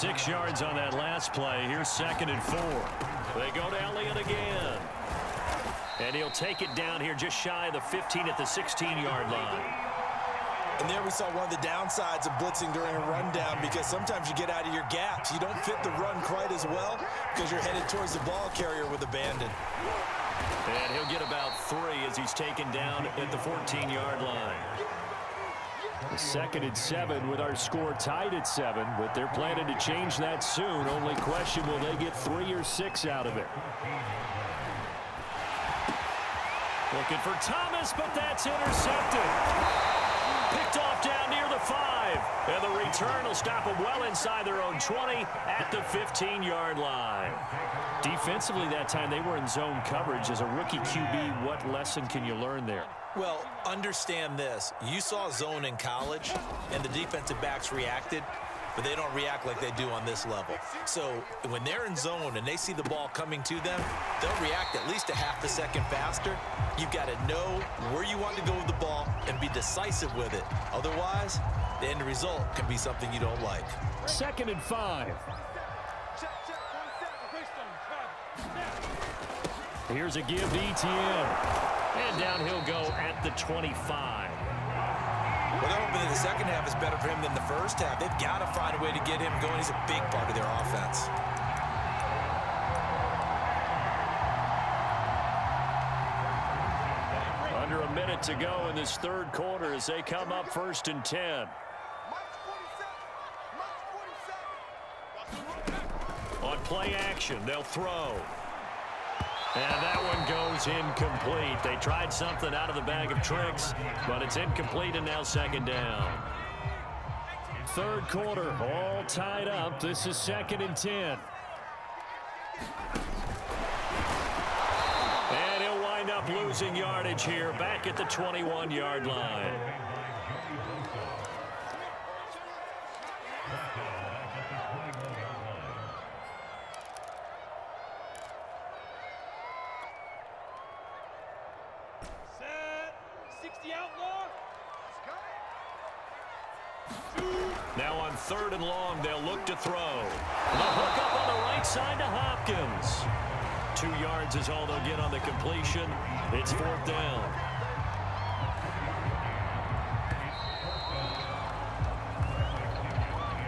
6 yards on that last play. Here's 2nd and 4. They go to Elliott again. And he'll take it down here just shy of the 15 at the 16-yard line. And there we saw one of the downsides of blitzing during a rundown, because sometimes you get out of your gaps. You don't fit the run quite as well because you're headed towards the ball carrier with abandon. And he'll get about 3 as he's taken down at the 14-yard line. 2nd and 7 with our score tied at 7, but they're planning to change that soon. Only question, will they get 3 or 6 out of it? Looking for Thomas, but that's intercepted. Picked off down near the 5. And the return will stop them well inside their own 20 at the 15-yard line. Defensively that time, they were in zone coverage. As a rookie QB, what lesson can you learn there? Well, understand this. You saw zone in college, and the defensive backs reacted, but they don't react like they do on this level. So when they're in zone and they see the ball coming to them, they'll react at least a half a second faster. You've got to know where you want to go with the ball and be decisive with it. Otherwise, the end result can be something you don't like. 2nd and 5. Here's a give to Etienne. And down he'll go at the 25. Well, they're hoping that the second half is better for him than the first half. They've got to find a way to get him going. He's a big part of their offense. Under a minute to go in this 3rd quarter as they come up 1st and 10. On play action, they'll throw. And that one goes incomplete. They tried something out of the bag of tricks, but it's incomplete, and now 2nd down. 3rd quarter, all tied up. This is 2nd and 10. And he'll wind up losing yardage here, back at the 21-yard line. Now on 3rd and long, they'll look to throw. The hook up on the right side to Hopkins. 2 yards is all they'll get on the completion. It's 4th down.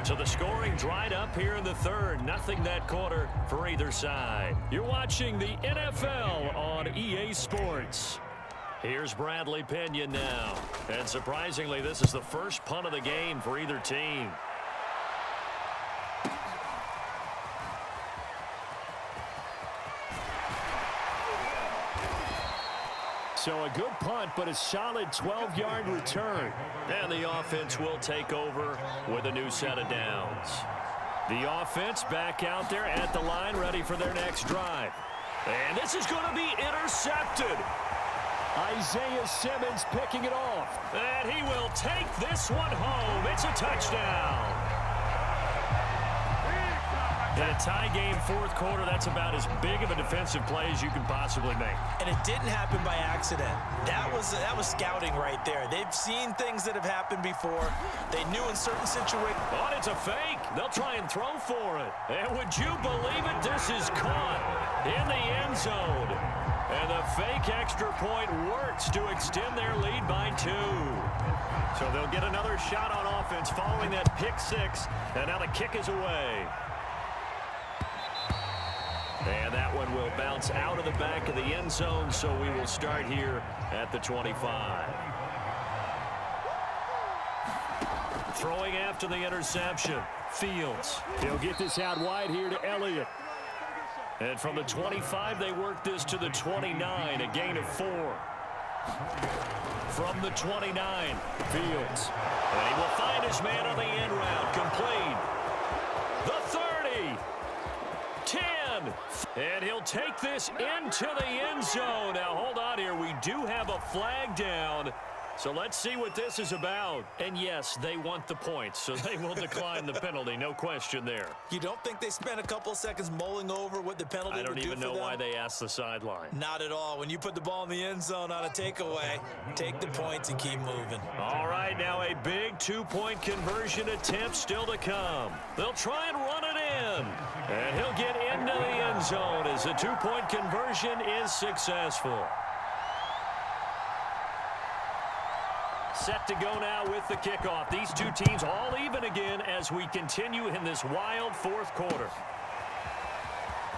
So the scoring dried up here in the 3rd. Nothing that quarter for either side. You're watching the NFL on EA Sports. Here's Bradley Pinion now. And surprisingly, this is the first punt of the game for either team. So a good punt, but a solid 12-yard return. And the offense will take over with a new set of downs. The offense back out there at the line, ready for their next drive. And this is going to be intercepted. Isaiah Simmons picking it off. And he will take this one home. It's a touchdown. In a tie game, 4th quarter, that's about as big of a defensive play as you can possibly make. And it didn't happen by accident. That was scouting right there. They've seen things that have happened before. They knew in certain situations. Oh, it's a fake. They'll try and throw for it. And would you believe it? This is caught in the end zone. And the fake extra point works to extend their lead by 2. So they'll get another shot on offense following that pick 6. And now the kick is away. And that one will bounce out of the back of the end zone, so we will start here at the 25. Throwing after the interception, Fields. He'll get this out wide here to Elliott. And from the 25, they work this to the 29, a gain of 4. From the 29, Fields. And he will find his man on the end route, complete. The 30. 10. And he'll take this into the end zone. Now, hold on here. We do have a flag down. So let's see what this is about. And yes, they want the points, so they will decline the penalty. No question there. You don't think they spent a couple of seconds mulling over what the penalty would do for them? I don't even know why they asked the sideline. Not at all. When you put the ball in the end zone on a takeaway, take the points and keep moving. All right, now a big two-point conversion attempt still to come. They'll try and run it in. And he'll get into the end zone as the two-point conversion is successful. Set to go now with the kickoff. These two teams all even again as we continue in this wild fourth quarter.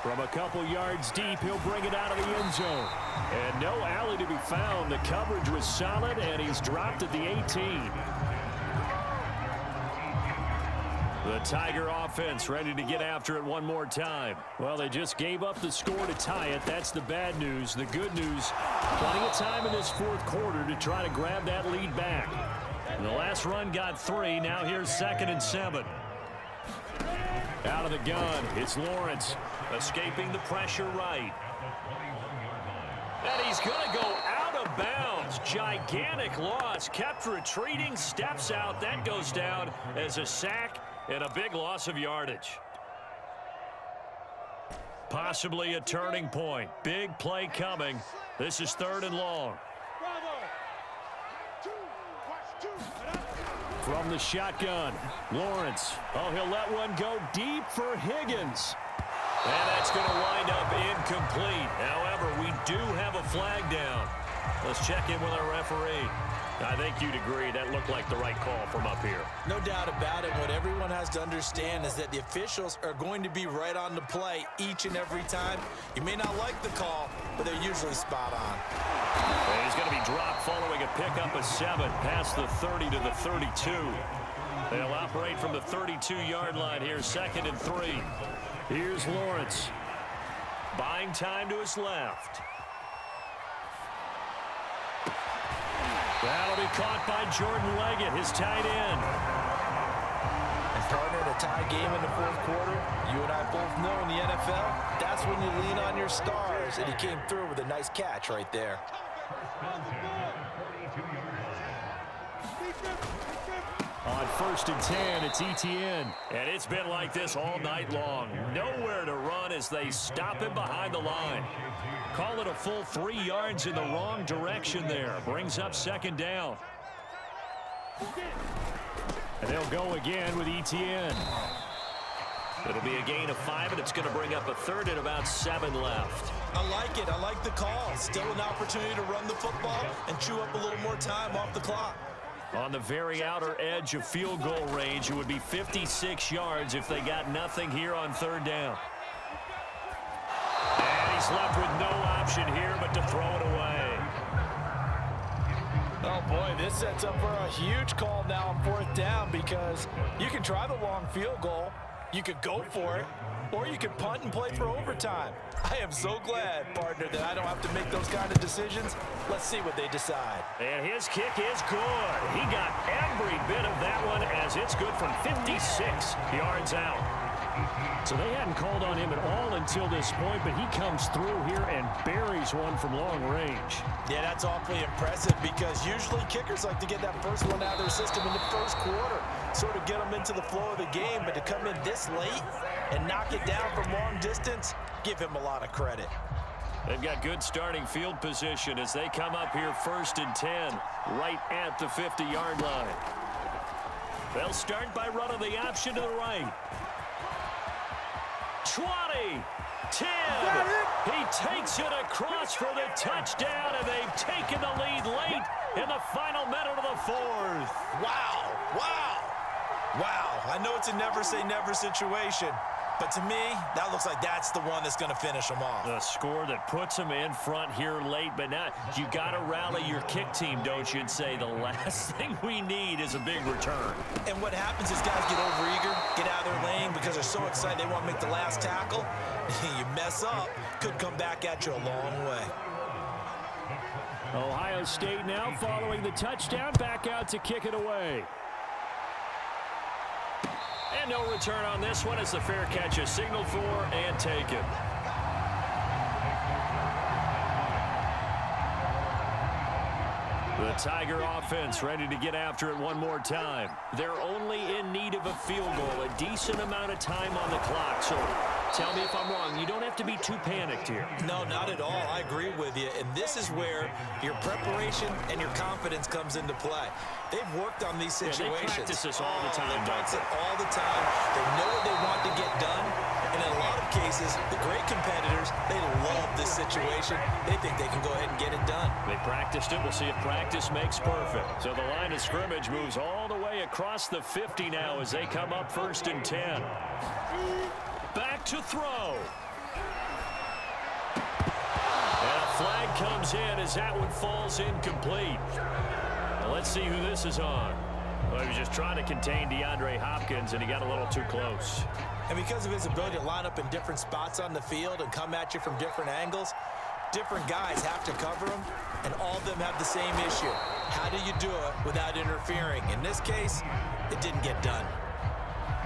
From a couple yards deep, he'll bring it out of the end zone. And no alley to be found. The coverage was solid, and he's dropped at the 18. The Tiger offense ready to get after it one more time. Well, they just gave up the score to tie it. That's the bad news. The good news, plenty of time in this fourth quarter to try to grab that lead back. And the last run got 3. Now here's 2nd and 7. Out of the gun, it's Lawrence. Escaping the pressure right. And he's going to go out of bounds. Gigantic loss. Kept retreating, steps out. That goes down as a sack. And a big loss of yardage. Possibly a turning point. Big play coming. This is 3rd and long. From the shotgun, Lawrence. Oh, he'll let one go deep for Higgins. And that's going to wind up incomplete. However, we do have a flag down. Let's check in with our referee. I think you'd agree that looked like the right call from up here. No doubt about it. What everyone has to understand is that the officials are going to be right on the play each and every time. You may not like the call, but they're usually spot on. And he's going to be dropped following a pickup of 7 past the 30 to the 32. They'll operate from the 32-yard line here, 2nd and 3. Here's Lawrence. Buying time to his left. That'll be caught by Jordan Leggett, his tight end. And partner, in a tie game in the fourth quarter, you and I both know in the NFL, that's when you lean on your stars, and he came through with a nice catch right there. On 1st and 10, it's Etienne. And it's been like this all night long. Nowhere to run as they stop him behind the line. Call it a full 3 yards in the wrong direction there. Brings up 2nd down. And they'll go again with Etienne. It'll be a gain of 5, and it's going to bring up a 3rd and about 7 left. I like it. I like the call. Still an opportunity to run the football and chew up a little more time off the clock. On the very outer edge of field goal range, it would be 56 yards if they got nothing here on 3rd down. And he's left with no option here but to throw it away. Oh, boy, this sets up for a huge call now on 4th down because you can try the long field goal, you could go for it, or you could punt and play for overtime. I am so glad, partner, that I don't have to make those kind of decisions. Let's see what they decide. And his kick is good. He got every bit of that one as it's good from 56 yards out. So they hadn't called on him at all until this point, but he comes through here and buries one from long range. Yeah, that's awfully impressive because usually kickers like to get that first one out of their system in the first quarter, sort of get them into the flow of the game, but to come in this late and knock it down from long distance, give him a lot of credit. They've got good starting field position as they come up here 1st and 10, right at the 50-yard line. They'll start by running the option to the right. 20, 10, he takes it across for the touchdown, and they've taken the lead late in the final minute of the 4th. Wow, wow, wow. I know it's a never-say-never situation, but to me, that looks like that's the one that's going to finish them off. The score that puts them in front here late, but now you got to rally your kick team, don't you, and say the last thing we need is a big return. And what happens is guys get overeager, get out of their lane because they're so excited they want to make the last tackle. You mess up, could come back at you a long way. Ohio State now following the touchdown, back out to kick it away. And no return on this one as the fair catch is signaled for and taken. The Tiger offense ready to get after it one more time. They're only in need of a field goal, a decent amount of time on the clock. So tell me if I'm wrong. You don't have to be too panicked here. No, not at all. I agree with you. And this is where your preparation and your confidence comes into play. They've worked on these situations. They practice this all the time. They practice it all the time. They know what they want to get done. And in a lot of cases, the great competitors, they love this situation. They think they can go ahead and get it done. They practiced it. We'll see if practice makes perfect. So the line of scrimmage moves all the way across the 50 now as they come up 1st and 10. Back to throw. And a flag comes in as that one falls incomplete. Now let's see who this is on. Well, he was just trying to contain DeAndre Hopkins, and he got a little too close. And because of his ability to line up in different spots on the field and come at you from different angles, different guys have to cover him, and all of them have the same issue. How do you do it without interfering? In this case, it didn't get done.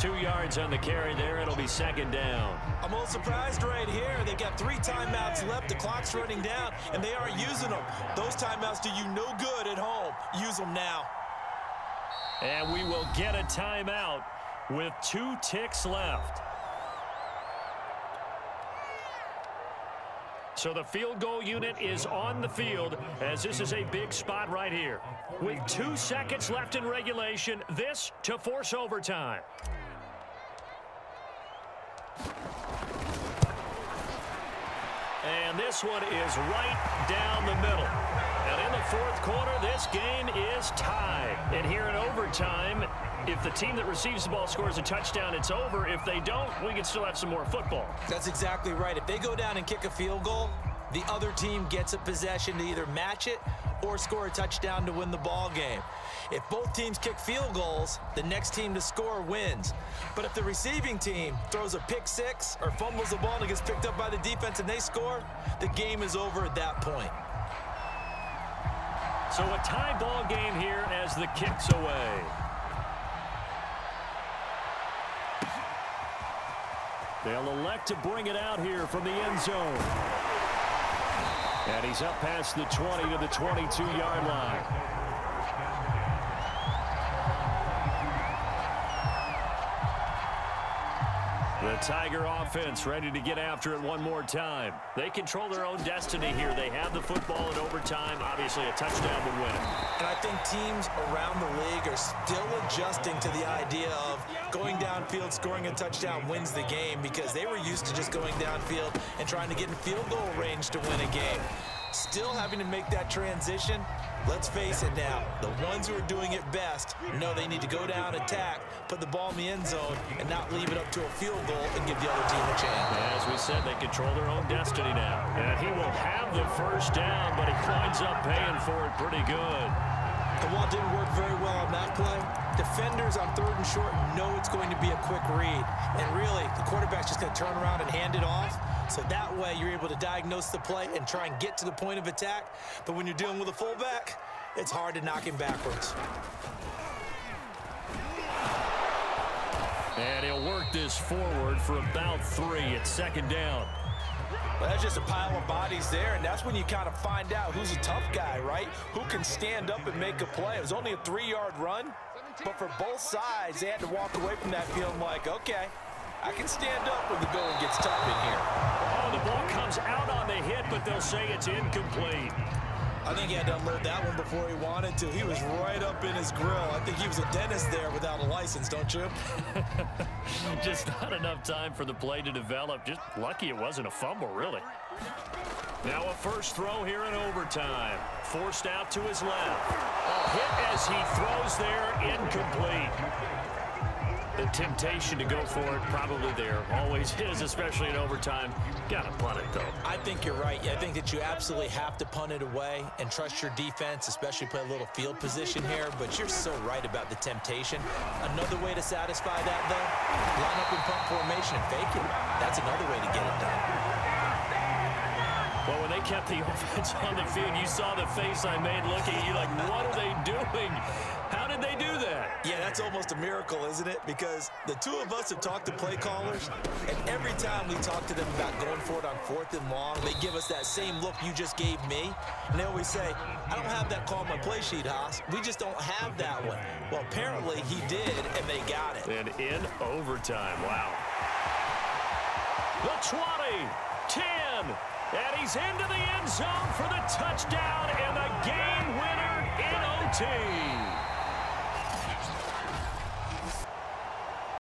2 yards on the carry there. It'll be 2nd down. I'm a little surprised right here. They got 3 timeouts left. The clock's running down, and they aren't using them. Those timeouts do you no good at home. Use them now. And we will get a timeout with 2 ticks left. So the field goal unit is on the field as this is a big spot right here. With 2 seconds left in regulation, this to force overtime. And this one is right down the middle. And in the 4th quarter, this game is tied. And here in overtime, if the team that receives the ball scores a touchdown, it's over. If they don't, we can still have some more football. That's exactly right. If they go down and kick a field goal, the other team gets a possession to either match it or score a touchdown to win the ball game. If both teams kick field goals, the next team to score wins. But if the receiving team throws a pick six or fumbles the ball and it gets picked up by the defense and they score, the game is over at that point. So a tie ball game here as the kick's away. They'll elect to bring it out here from the end zone. And he's up past the 20 to the 22-yard line. The Tiger offense ready to get after it one more time. They control their own destiny here. They have the football in overtime. Obviously, a touchdown would win it. And I think teams around the league are still adjusting to the idea of going downfield, scoring a touchdown wins the game because they were used to just going downfield and trying to get in field goal range to win a game. Still having to make that transition. Let's face it now, the ones who are doing it best know they need to go down, attack, put the ball in the end zone, and not leave it up to a field goal and give the other team a chance. As we said, they control their own destiny now. And he will have the first down, but he winds up paying for it pretty good. And while it didn't work very well on that play, defenders on 3rd and short know it's going to be a quick read. And really, the quarterback's just going to turn around and hand it off. So that way, you're able to diagnose the play and try and get to the point of attack. But when you're dealing with a fullback, it's hard to knock him backwards. And he'll work this forward for about 3 at 2nd down. Well, that's just a pile of bodies there, and that's when you kind of find out who's a tough guy, right? Who can stand up and make a play. It was only a 3-yard run, but for both sides, they had to walk away from that feeling like, okay, I can stand up when the going gets tough in here. Oh, the ball comes out on the hit, but they'll say it's incomplete. I think he had to unload that one before he wanted to. He was right up in his grill. I think he was a dentist there without a license, don't you? Just not enough time for the play to develop. Just lucky it wasn't a fumble, really. Now a first throw here in overtime. Forced out to his left. A hit as he throws there, incomplete. The temptation to go for it probably there. Always is, especially in overtime. Gotta punt it, though. I think you're right. I think that you absolutely have to punt it away and trust your defense, especially play a little field position here. But you're so right about the temptation. Another way to satisfy that, though, line up in punt formation and fake it. That's another way to get it done. Well, when they kept the offense on the field, you saw the face I made looking at you like, what are they doing? How did did they do that? Yeah, that's almost a miracle, isn't it? Because the two of us have talked to play callers, and every time we talk to them about going for it on 4th and long, they give us that same look you just gave me. And they always say, I don't have that call on my play sheet, Haas. We just don't have that one. Well, apparently he did, and they got it. And in overtime, wow. The 20, 10, and he's into the end zone for the touchdown and the game winner in OT.